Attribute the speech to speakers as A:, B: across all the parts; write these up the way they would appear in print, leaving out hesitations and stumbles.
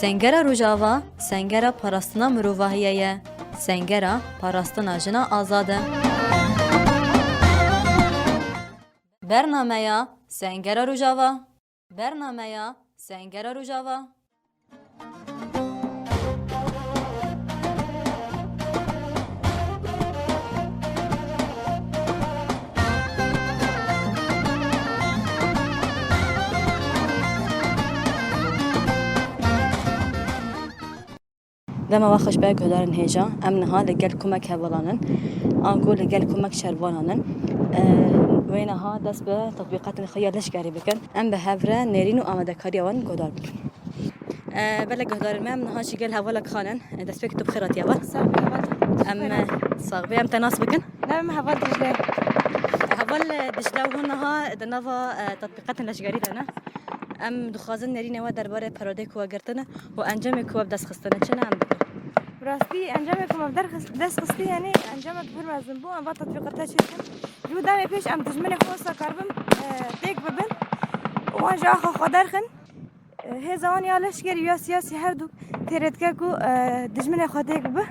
A: Sengera Rojava, Sengera parastina mirovahiye ye. Sengera parastina jina azad e. Bernameya Sengera Rojava. Bernameya Sengera Rojava. دما وخش به گدارن هجا امنها لگل کمک هولانن آنگو لگل کمک شروانن و اینها دست به تطبیقات خیالش گری بکن ام به هفره نرین و آماده کاری آن گدار بکن بله گدار ما امنها شگل هولک خانن دست به کتب خیراتی آن ام صاحبی ام تناس بکن
B: نعم هول دجلة
A: هول دجله و هنها دنوا تطبیقات لشگری دانه ام دخوازن نرینه و درباره پراده کو گرتنه و انجام کو دست خستنه چنه ام بکن
B: براستی انجامكم بدر دست قصدي يعني انجامك بور مازن بو ام با تطبيقات شركه جو دامي پیش ام دجمن خوسا کاربم تيك ببن وان جا خدرخن هي زمان يالش گري يا سياسي هر دو تيرتكا کو دجمن خديك به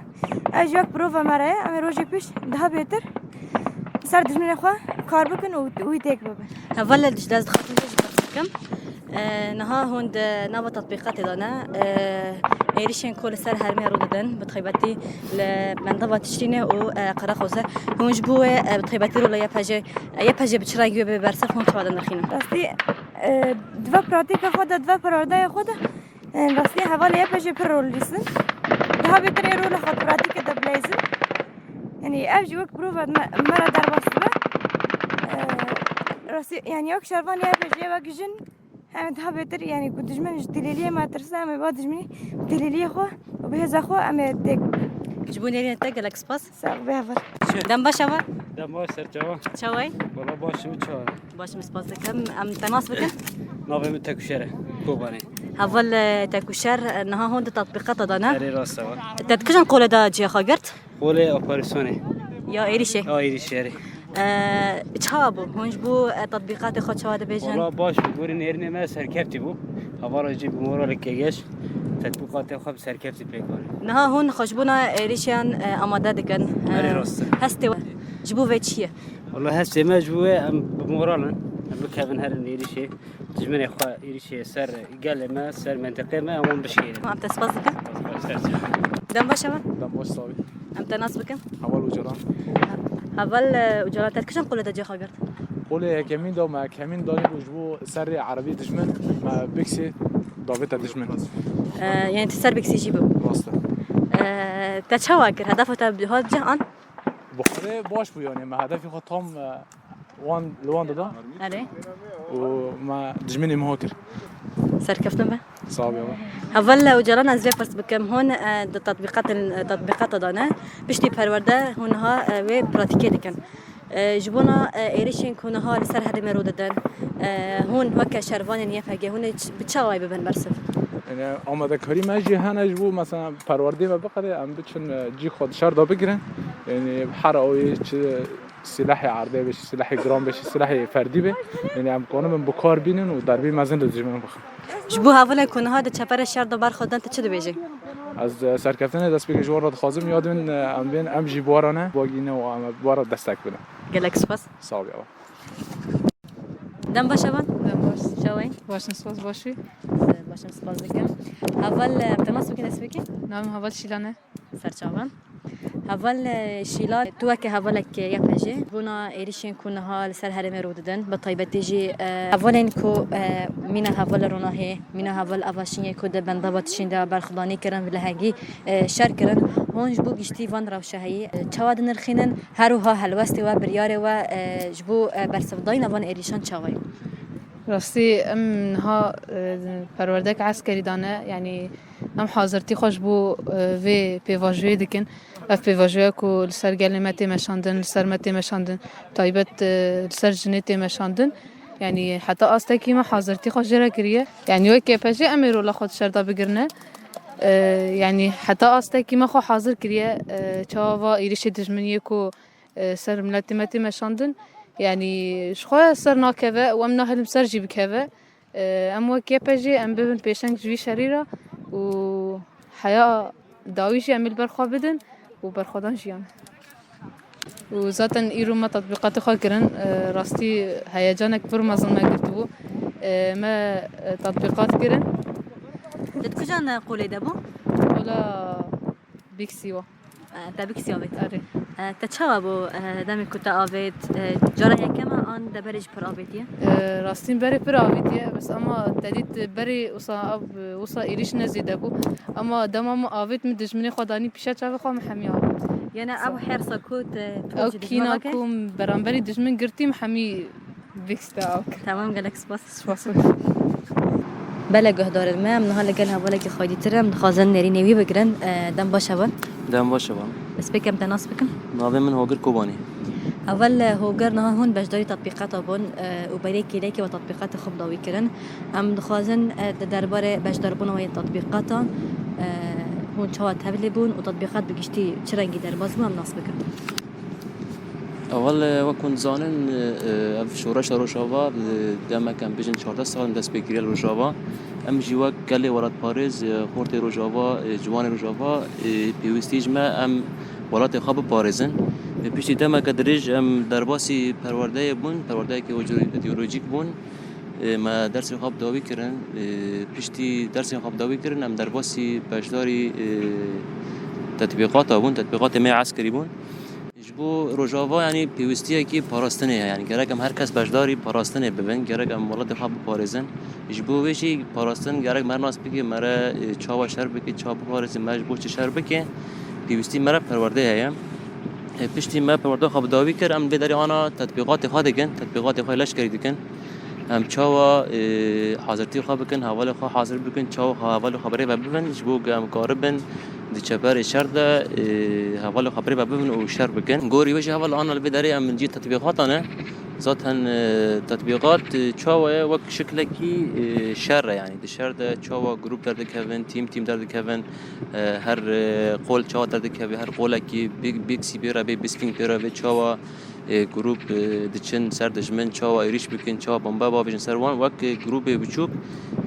B: اجاك بروفا مره ام روجي پیش ده بهتر سر دجمن خو کار بکن و تيك ببن
A: هول دجلاز خاطر كم نها هوند نوا تطبيقات دانا ايريشن كل سر هرمي روددن بتخيبتي لمنطقه تشرينه و قرا خوسه هونج بو بتخيبتي رو يا باجي بتشراي ببرسف هون تبعد نخينا
B: راستی دو پراتیک خود دو پرورده خود راستی حوالی یه پشه پر رول لیسن ده بیتر یه رول خود پراتیک ده بلیزن یعنی افجی وقت پروفد مرا در باسته راستی یعنی یک شروان یه پشه وقت جن همه ده بیتر یعنی که دجمنش دلیلیه ما ترسه همه با دجمنی دلیلیه خو و به هزا خو همه دیگ
A: جبوني رين تاج الاكسباس
B: ساق به هفر
A: دم باشوا
C: دم باش سر جوان
A: شوي
C: والله باش متشاور
A: باش مسباس كم ام تناس بكن
C: نافي متكشره كوباني
A: هفل تاكوشر انها هون تطبيقات دانا
C: سري راسا
A: تدكشن قول دا جي خاغرت
C: قولي اوبريسوني
A: يا ايريشي
C: ايري شيري
A: تشابو هونج بو تطبيقات خود شواده
C: والله
A: بيجن
C: باش بقولي نيرني ما سركبتي بو هبارا جيب مورا لكيش تطبيقات خب سركبتي بيكون
A: نها هون خشبونا ايريشان اماده دكن
C: سري راسا
A: هستي جبو فيتشيه
C: والله هسه ما جوا ام بمورالن ام بكابن هر نيري شي جمني خا يري شي سر قال ما سر منطقه ما هم بشير
A: ام تسباس بكن دم باشوا
D: دم باش صاوي
A: ام تناس بكن
D: اول وجران
A: هفل وجرات تدكشن قول دا جي خاغرت
D: قولي كمين دو ما كمين داني بوجبو سر عربي دجمن ما بيكسي دافيتا دجمن
A: يعني تسر بك سيجيبو
D: راسته
A: تشواكر هدفه تبديهات جهان
D: بخاره باش بو يعني ما هدفي خو تام وان لوان دادا
A: علي
D: وما دجمني مهوكر
A: سركفتم به
D: صعب يابا
A: هفل وجرانا زي فرس بكم هون تطبيقات دانا بشتي پرورده هونها و براتيكي دكن جبونا ايريشين كونها لسر هذه مروددن هون وك شروان يفهجه هون بتشاوي ببن برسف
D: يعني آماده کاری ما جی هنج بو مثلا پرورده و بقره ام بچن جی خود شر دا بگیرن یعنی هر اوی چه سلاح عرضه بشه سلاح گرام بشه سلاح فردی به یعنی ام کنم بکار بینن و دربی مزن دجمن بخ
A: جبو هفل كونها د چپر شر دو بر خودن ته چه بیجه
D: از سرکفتن دست بگی جوار را خازم یاد من ام بین ام جی بوارانه باگینه و ام بوار دستک بدم
A: گلکس پاس
D: صعب یابا
A: دم باشوان
E: دم باش
A: شوي
E: باش نسپاس باشی
A: باشم سپاس بكم هفل تماس بكن اسمك
E: نام هوا شیلانه
A: سرچاوان هفل شيلات توك هفلك يبهجي بونا ايريشين كونها لسر هرم روددن بطيبتي جي هفلين كو من هفل روناه من هفل افاشين كو د بندبات شيندا برخداني كرن لهگي شر كرن هونج بو گشتي وان روشهي چواد نرخينن هروها هلوست و بريار و جبو برسفداين وان ايريشان چاوي
E: راستی ام ها پروردک عسکری دانه یعنی ام حاضرتی خوش بو و پیواژوی دکن اف پیواژوی کو لسر گلمت مشاندن لسر مت مشاندن تایبت لسر جنت مشاندن یعنی حتی استکی ما حاضرتی خوش جرا کریه یعنی وکی پجی امیرو لا خود شرطا بگرنه يعني حتى أستكي ما خو حاضر كريه تشافا يريش دجمنيه كو سر ملتي متي مشاندن يعني شخوا سر ناكفه وامنا هلم سر جيب كفه ام وكي بجي ام ببن بيشنج جوي شريره و حياة داویش عمل برخوا بدن و برخودان جیان و ذاتاً ایرو ما تطبیقات خواه کرن راستی هیجان اکبر مازن ما گرتو ما تطبیقات کرن
A: کجان قولی دبو؟
E: ولا بیکسیوا
A: تبیک سیاوید
E: آره
A: تچاوا بو دمی کتا آوید جارا یکما آن دبرج پر آویدیه
E: راستین بری پر آویدیه بس اما تدید بری وصا ایریش نزیده بو اما دمام آوید می دجمنی خدانی پیشه چاوی خواه محمی آوید
A: یعنی ابو حرصا کود
E: او کینا کوم برانبری دجمن گرتیم حمی بیکستا اوک
A: تمام گلک سپاس
E: سپاسو
A: بله گهدار الماء من هلا قالها ولا كي خايدي ترى من خازن نري نوي بقرن دم باشا
F: دم باشه بام
A: بس بكم تناس بكم
F: ناوی من هاگر کوبانی
A: اول هوگر نه هون بجداری تطبیقات بون و برای کلیکی و تطبیقات خوب داوی کردن ام دخوازن درباره بجدار بون و تطبیقات هون چوات هبلی بون و تطبیقات بگشتی چرنگی در باز بون ام ناس بکن
F: اول وکن زانن اف شورش روشاوا دم کم بیشتر 14 سال دست بگیری روشاوا ام جوا کلی ورد پاریز خورت روشاوا جوان روشاوا پیوستیج ما ام ولات خواب پاریزن پیشتی دم کدریج ام درباسی پرورده بون پرورده که وجود ایدئولوژیک بون ما درس خواب داوی کردن پیشتی درس خواب داوی کردن ام درباسی باشداری تطبیقات بون تطبیقات می عسکری بون جبو روجاوا یعنی پیوستیه کی پاراستنه یعنی گرگم هر کس باشداری پاراستنه ببین گرگم ولات خواب پاریزن جبو ویشی پاراستن گرگ مرناس بگی مرا چاوا شر بگی چاوا پاریز مجبور چه شر بگی پیوستی مرا پرورده هیم پشتی ما پرورده خواب داوی کرد ام بداری آنا تطبیقات خواهد کن تطبیقات خواهد لشکری دکن ام چاوا حاضرتی خواه بکن حوال خواه حاضر بکن چاوا حوال خبری ببین جبو گم کاربن دی چپر شر ده حوال خبری ببین و شر بکن گوری وجه حوال آنا بداری ام جی تطبیقات آنه ذاتن تطبیقات چاوا وک شکل کی شر یعنی دی شر ده چاوا گروپ درد کهون تیم درد کهون هر قول چاوا درد کهون هر قوله کی بیگ سی بیرا بی بیسپینگ بیرا بی چاوا گروپ دچن سر دجمن چاوا ایریش بکن چاوا بمبا با بجن سر وان وک گروپ بچوک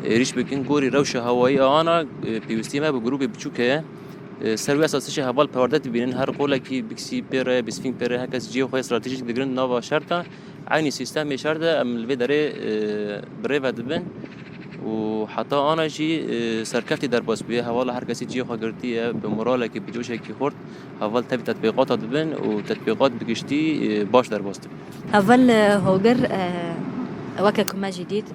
F: ایریش بکن گوری روش هوایی آنا پیوستی ما به گروپ بچوکه سروی اساسیش حوال پروردت ببینن هر قوله کی بیکسی پر بیسپینگ پر هکس جیو خو استراتژیک دگرن نوا شرطه عینی سیستم شرطه ام البدره بره ودبن و حتی آن جی سرکفتی در باز بیه حوال هر کسی جی خاگرتیه به موراله که بجوشه کی خورد حوال تبی تطبیقات دبن و تطبیقات بگشتی باش در باز
A: اول هوگر وكاكو جديد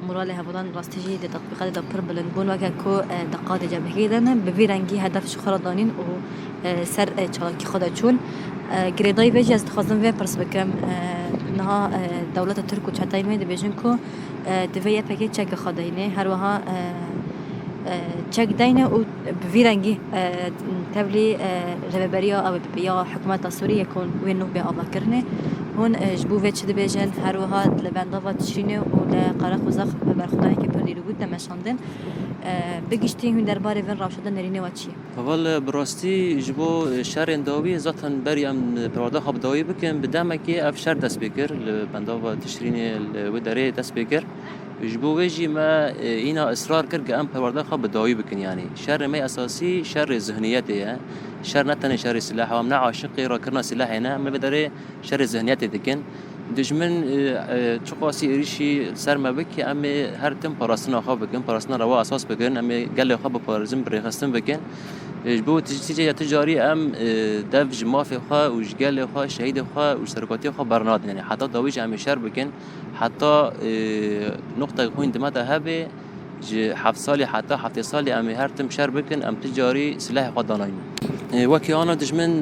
A: مرالي هبودان راستيجي دي تطبيقات دا بربلن بون وكاكو دقات جبهي دانا بفيرانجي هدف شو خردانين و سر چالاكي خدا چون گریدای ویجی از خواستم وی پرس بکم نها دولت ترک و چهتای می دبیجن کو دوی پکی چک خداینه هر وها چک داینه و بفیرنگی تبلی رهبریا او یا حکومت سوریه کن و نو به آبا کرنه هون جبو وی چه دبیجن هر وها لبندا و تشرینه و لقرق و زخ برخدانی که پردی رو بود نمشاندن بگشتی هون درباره وین راوشدن نرینه و چیه
F: اول براستی جبو شهر انداوی ذاتن بریم پرواده خواب داوی بکن بدم که اف شهر دست بکر بندا و تشرین و داره دست بکر جبو ویجی ما اینا اصرار کرد که ام پرواده خواب داوی بکن یعنی شهر ما اساسی شهر ذهنیته شهر نتنه شهر سلاح و امنا عاشقی را کرنا سلاح نه ما بداره شهر ذهنیت دکن دجمن چقاسی ایشی سر ما بکی ام هر تم پاراستنا خواب بکن پاراستنا روا اساس بکن ام گله خواب پارازم برخستن بکن جبو تجاری تجاری ام دفج مافی خواه و جگل خواه شهید خواه و سرکاتی خواه برناد یعنی حتی داویج ام شهر بکن حتی نقطه خوین دمت هبه هفت سالی حتی 7 سالی ام هر تم شهر بکن ام تجاری سلاح خواه دانایم وکی آنا دجمن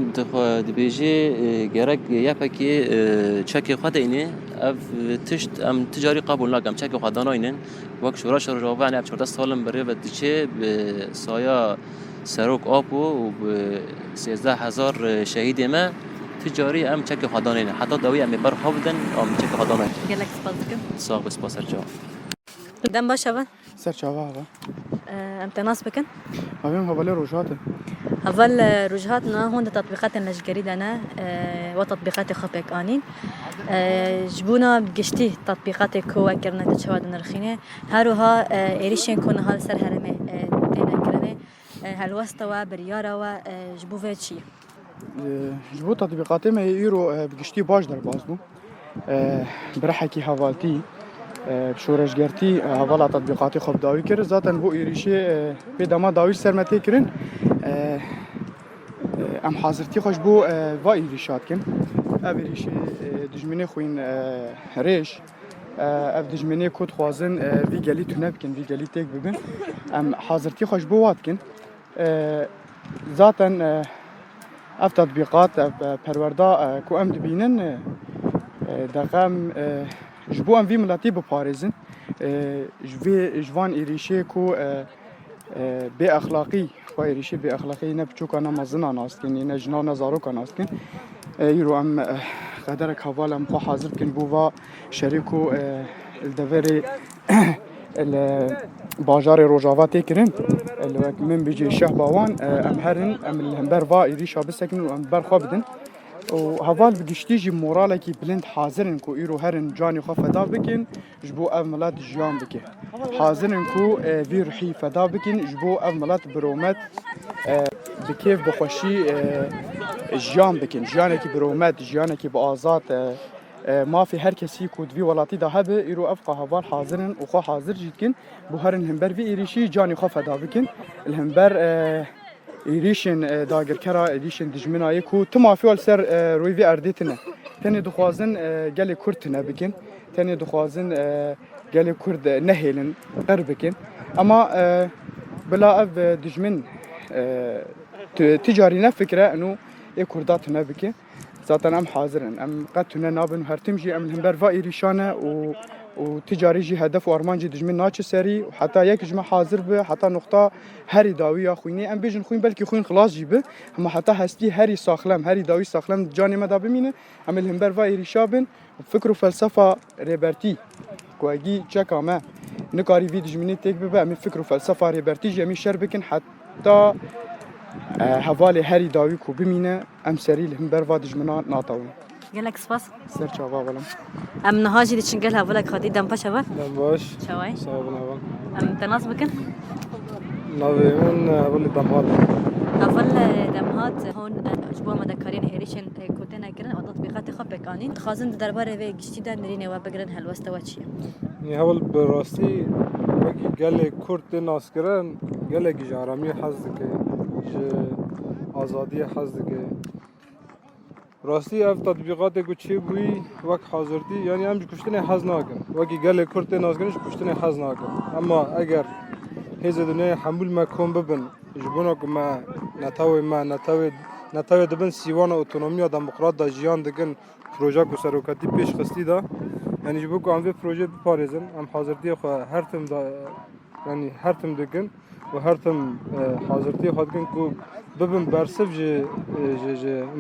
F: دبیجی گرگ یپکی چکی خود اینه اف تشت ام تجاری قبول نکم چکی خود داناینن وک شورش رجاوه یعنی 14 سالم بره و دیچه به سایه سروک آپو و به 13000 شهید ما تجاری ام چکی خود داناینن حتی داوی ام بر خوابدن ام چکی خود داناینن
A: گلک سپاس بکم
F: ساق بسپاس رجا
A: دم باشه و
G: سر چاوا
A: ام تناس بکن
G: هم حوالی روشات
A: اول رجهاتنا هون تطبيقات النجاري دانا وتطبيقات خبك انين جبونا بقشتي تطبيقات كو كرنا تشواد نرخينه هاروها ايريشين كون هال سر هرمه تينا كرنه هالوسطة وبريارة وجبوفيتشي
G: جبو تطبيقاتي ما ييرو بقشتي باش در بازبو برحكي هافالتي بشورش گرتی حوالا تطبیقاتی خوب داوی کرد ذاتن بو ایریشه پیداما داویش سرمتی کرن ام حاضرتی خوش بو و ایریشات کن او ایریشه دجمنه خوین ریش او دجمنه کود خوازن وی گلی تونه بکن وی گلی تک ببین ام حاضرتی خوش بو وات کن ذاتن اف تطبیقات پروردا کو ام دبینن دقم جبو ام وی ملاتی بپارزن جوان ایریشه کو به اخلاقی و ایریشه به اخلاقی نه بچوکا نه مزنا ناستکن نه جنا نه زاروکا ناستکن یرو ام قدرک حوالم خو حاضر کن بو و شریکو الدوری باجار روجاوا تکرن من بيجي شهبوان ام هرن ام الهمبر و ایریشا بسکن و ام بر خو بدن و هوال بگشتیجی مورالکی بلند حاضرن کو ایرو هرن جانی خو فدا بکن جبو اف ملات جیان بکن حاضرن کو وی روحی فدا بکن جبو اف ملات برومت بکیف بخوشی جیان بکن جیانکی برومت جیانکی با آزاد ما في هر کسی کو دوی ولاتی ده هبه ایرو افقا هوال حاضرن و خو حاضر جیدکن بو هرن همبر وی ایریشی جانی خو فدا بکن الهمبر ایریشن داگرکرا ایریشن دجمنایی کو تمافی ول سر روی وی اردیتنه تنی دخوازن گلی کورتنه بکن تنی دخوازن گلی کورد نهیلن قر بکن اما بلا اف دجمن تجاری نفکره انو ای کردات نبکه zaten em hazirin em qed tune nabin her tim jî em hember va êrîşane û ticarî jî hedef û arman jî dijmin naçe serî û heta yek ji me hazir be heta noqta herî dawî ya xwînê em bêjin xwîn belkî xwîn xilas jî be hema heta hestî herî saxlem herî dawî saxlem canê me da bimîne em li hember va êrîşa bin fikr û felsefa rêbertî ku egî çeka me nikarî vî dijminê têk bibe em fikr û felsefa rêbertî jî emî şer bikin heta هوالي هاري داوي كو بمينة ام سري لهم بروا دجمنا ناتاون
A: قالك سباس
G: سر چاوا ولم
A: ام نهاجي دي چنگل هولك خدي دم باش هوا
H: دم باش
A: شواي
H: صابنا هوا
A: ام تناس بكن
H: ناوي من ولي دمهات
A: اول دمهات هون اجبوا مدكارين ايريشن كوتنا كرن او تطبيقات خب بكانين خازن درباره و گشتي در نرينه و بگرن هلوسته وچيه
H: ني هول براسي وكي قال كرت ناس كرن قال جارامي حزك آزادی حزد که راستی اف تطبیقات کو چی بوی وقت حاضردی یعنی هم کشتن حز ناکن وقتی گله کرد نازگنش کشتن حز ناکن اما اگر هیچ دنیای حمل مکان ببن جبونا که ما نتاوی دبن سیوان اتونومی و دموکرات دا جیان دکن پروژه کو سروکتی پیش خستی دا یعنی جبو که آنوی پروژه بپارزن هم حاضردی خو هر تم دا یعنی هر تم دکن و هر تم حاضرتی خود کن کو ببین برسف ج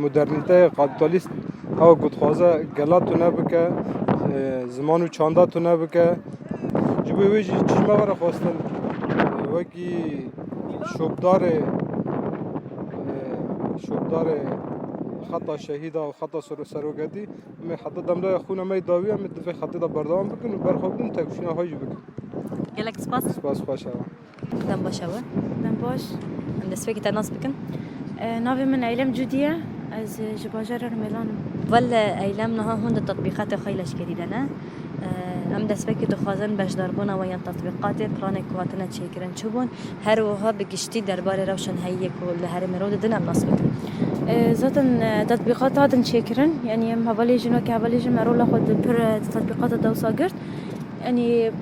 H: مدرنیته کاپیتالیست ها گودخوازه گلات تو نبکه زمان و چانده تو نبکه جبوی وی چشمه وره خواستن وکی شوبدار خطا شهیده و خطا سروگتی می حتی دملای خونه می داوی هم دفعه خطی دا بردام بکن و برخوابدن تکشینه هایی بکن
A: قالك سباس
H: سپاس باشه
A: دم باش هوا
B: دم باش
A: ام دسويك تناس بكن
B: ناوي من ايلم جودية از جباجر رميلان
A: ولا ايلام نها هون التطبيقات خيلش جديدة ام دسويك دخوازن باش دربونا ويان تطبيقات بلانك واتنا تشيكرن چوبون هر وها بگشتي دربار روشن هيك ولا هر مرود دنا مناسبك
B: ذاتن تطبيقات هادن تشيكرن يعني ام حوالي جنو كي حوالي جن مرو لاخد بر تطبيقات دوسا قرت يعني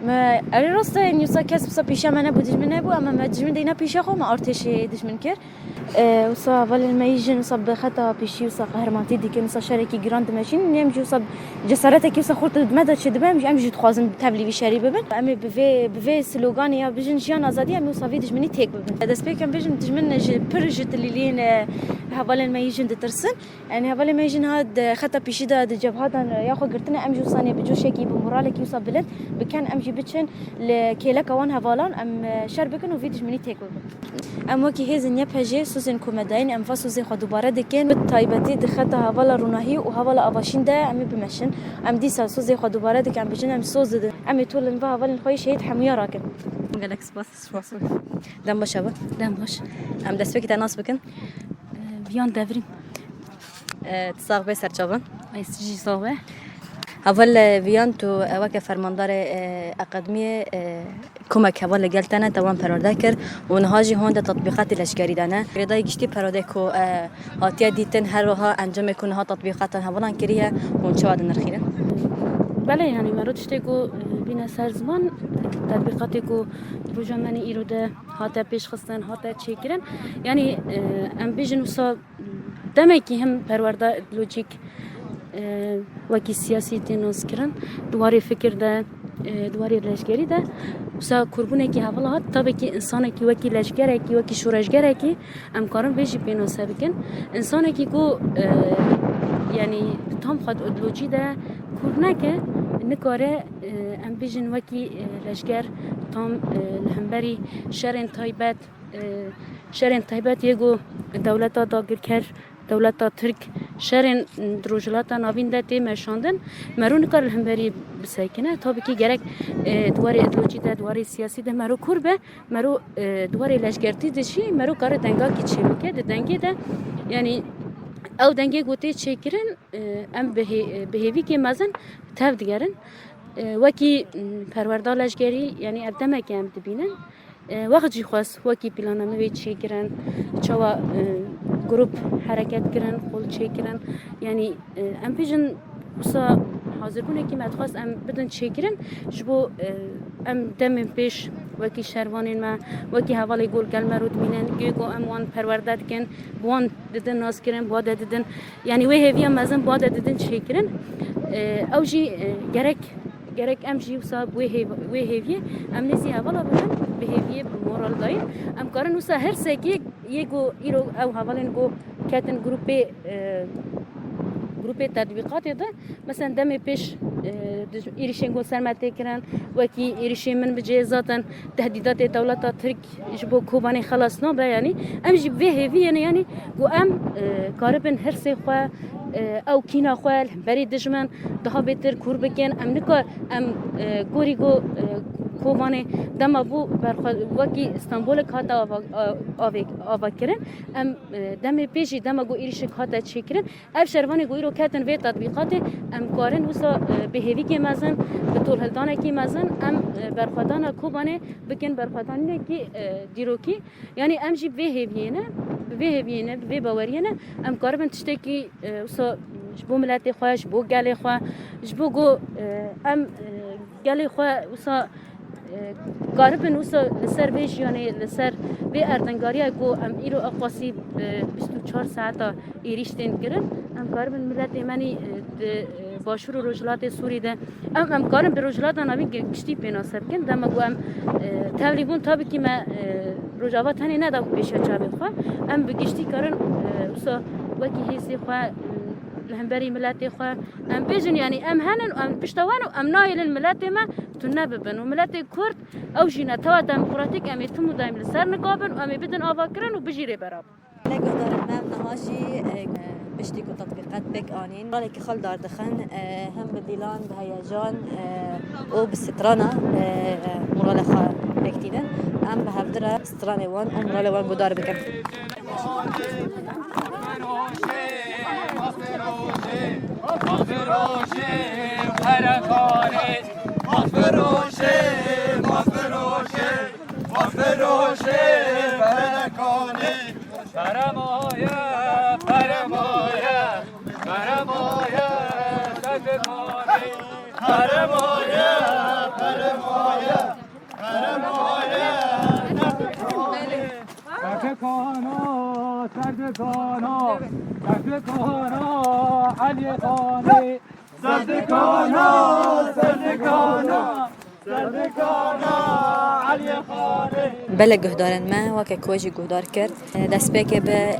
B: ما الراسته يعني صار كسب صار بيشا ما نبود من أبو أما ما دجمن دينا بيشا خو ما أرتش دجمن كر وصار بالميجن وصاب خطأ بيشي وصار قهرمانتي دي كم صار شركة جراند ماشين يمشي وصاب جسارتك وصار خورت مدة شد بهم يمشي تخازن تبلي بشري ببن أما بفي سلوغان يا بيجن جيان أزادي أما وصار في دجمني تيك ببن هذا سبيك كم بيجن دجمن برجت اللي لين حوالي الميجن دترسن يعني حوالي الميجن هاد خطأ بيشي ده جبهات ياخو قرتنا أمشي وصاني بجو شكي بمورالك يوصل بلد بكان أمشي جی بچن لکیلک وان هوالان ام شر بکن و ویدیش منی تکل ام وکی هزن یه پجه سوزن کمدین ام فاسوزن خود دوباره دکن به تایبتی دخت هوالا روناهی و هوالا آواشین ده امی بمشن ام دیسا سوزن خود دوباره دکن بچن ام سوز ده امی طول با هوال خوی شهید حمیا راکن
A: قالك سباس دم باش با
B: دم باش
A: ام دست بك تناس بكن
B: بیان دوریم
A: تصاغ بي سرچابن
B: ایسجی صاحبه
A: اول ویان تو وک فرماندار اکادمی کمک اول گلتنه توان پرورده کرد و نهاجی هند تطبیقات لشکری دانه ردای گشتی پرورده کو هاتیا دیتن هر روها انجام کنه ها تطبیقات هوالان کریه و چواد نرخیره
I: بله یعنی مرد شته کو بین سرزمان تطبیقاتی کو روزانه ایروده هاته پیش خستن هاته چیکرن یعنی ام بیژن وسا دمکی هم پرورده لوجیک وکی سیاسی تنوز کرن دواری فکر ده دواری لشکری ده وسا قربونه کی حواله هات تابه کی انسان کی وکی لشکره کی وکی شورشگره کی امکارم بیشی پینوسه بکن انسان کی کو یعنی تام خود ادلوجی ده کورنه که نکاره ام بیژن وکی لشکر تام لهمبری شرن تایبت یگو دولتا داگر کر دولتا ترک شرن دروجلاتا نابین ده تی مشاندن مرو نکار لهمبری بسیکنه تا بکی گرک دواری ادلوجی ده دواری سیاسی ده مرو کربه مرو دواری لشکرتی دشی مرو کار دنگا کی چی بکه ده دنگی ده یعنی او دنگی گوته چیکرن ام بهیوی که مزن تف دیگرن وکی پرورده لشکری یعنی ابدمه که ام دبینن وقت جی خواست وکی پلانامه وی چیکرن چوا گروپ حرکت کرن خول چیکرن یعنی ام پیجن وسا حاضر بونه که مدخواست ام بدن چیکرن جبو ام دم پیش وکی شروانین ما وکی حوالی گل کلمه رود مینن گیگو ام وان پرورده کن وان ددن ناس کرن بعد ددن یعنی وی هوی ام مزن بعد ددن چیکرن او جی gerek em jî wisa wê hêviyê em nêzî hevala bibin bi hêviyê bi moral dayîn em karin wisa her sekê yê got îro ew hevalên got ketin grupê tedbîqatê de mesela demê pêş êrişên got sermetê kirin wekî êrişên min bi cê zaten tehdîdatê dewleta Tirk ji bo Kobanê xelas nabe yanî em jî vê hêviyê yani got em karibin hirsê xwe او کینا خوال بری دشمن ده بهتر کور بکن ام نکا ام گوری گو کوبانه دما بو وکی استانبول کاتا آوا کرن ام دم پیشی دما گو ایرش کاتا چیکرن اف شروانی گوی رو کتن وی تطبیقات ام کارن وسا بهوی که مزن به طول هلدانه که مزن ام برخدانه کوبانه بکن برخدانه که دیروکی یعنی ام جی بهویینه به باورینه ام کاربن تشته کی وسا جبو ملت خواه جبو گل خواه جبو گو ام گل خواه وسا کاربن وسا لسر بیش یعنی لسر به اردنگاری گو ام ایرو اقواسی 24 ساعتا ایریشتین گرن ام کاربن ملت منی باشور و رجلات سوری ده ام کارم به رجلات ناوی گشتی پیناسب کن دم گو ام تبلیغون تابی که ما رجاوات هنی ندا پیش چابی خواه ام بگشتی کارن وسا وکی هیسی خواه لهمبری ملت خواه ام بیجن یعنی ام هنن و ام پشتوان و ام نایل الملت ما تونه ببن و ملت کرد او جینا توا دموکراتیک امی تمو دایم لسر نگابن و امی بدن آوا کرن و بجیره براب
A: لقدر المام نهاجي بشتي كو تطبيقات بك آنين رالك خل دار دخن هم بديلان بهيجان او بالسترانة مرالخة بكتيدن ام بهفدرة سترانة وان او مرالة وان قدار بكم بله گهدارن ما وکه کوچی گهدار کرد دست به که به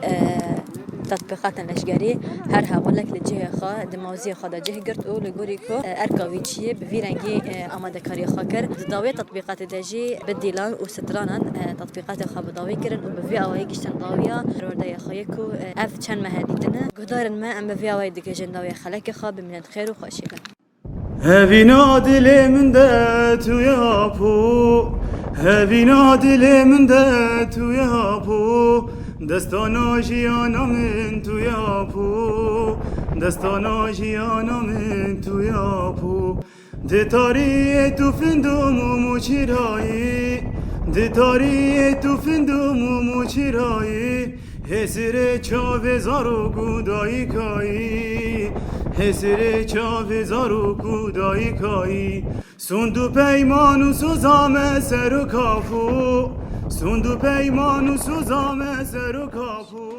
A: تطبیقات لشگری هر هولک لجه خا دمازی خدا جه گرت او لگوری کو ارکاویچی به ویرنگی آماده کاری خا کرد داوی تطبیقات دجی بدیلان و سترانان تطبیقات خا بداوی کردن و به وی اوای گشتن داویا رورده خای کو اف چند مهدیتنه گدارن ما ام به وی اوای دیگه جنداوی خلک خا بمنت خیر و خوشیله
J: هوینا دل من ده تو یاپو هوینا دل من ده تو یاپو دستانا جیانا من تو یاپو دستانا جیانا من تو یاپو دتاری تو فندوم و موچیرایی دتاری تو فندوم و موچیرایی هسر چاوه زارو گودایی کایی هسر چاوه زارو گودایی کایی سندو پیمانو سوزام سر و کافو سندو پیمانو سوزام سر و کافو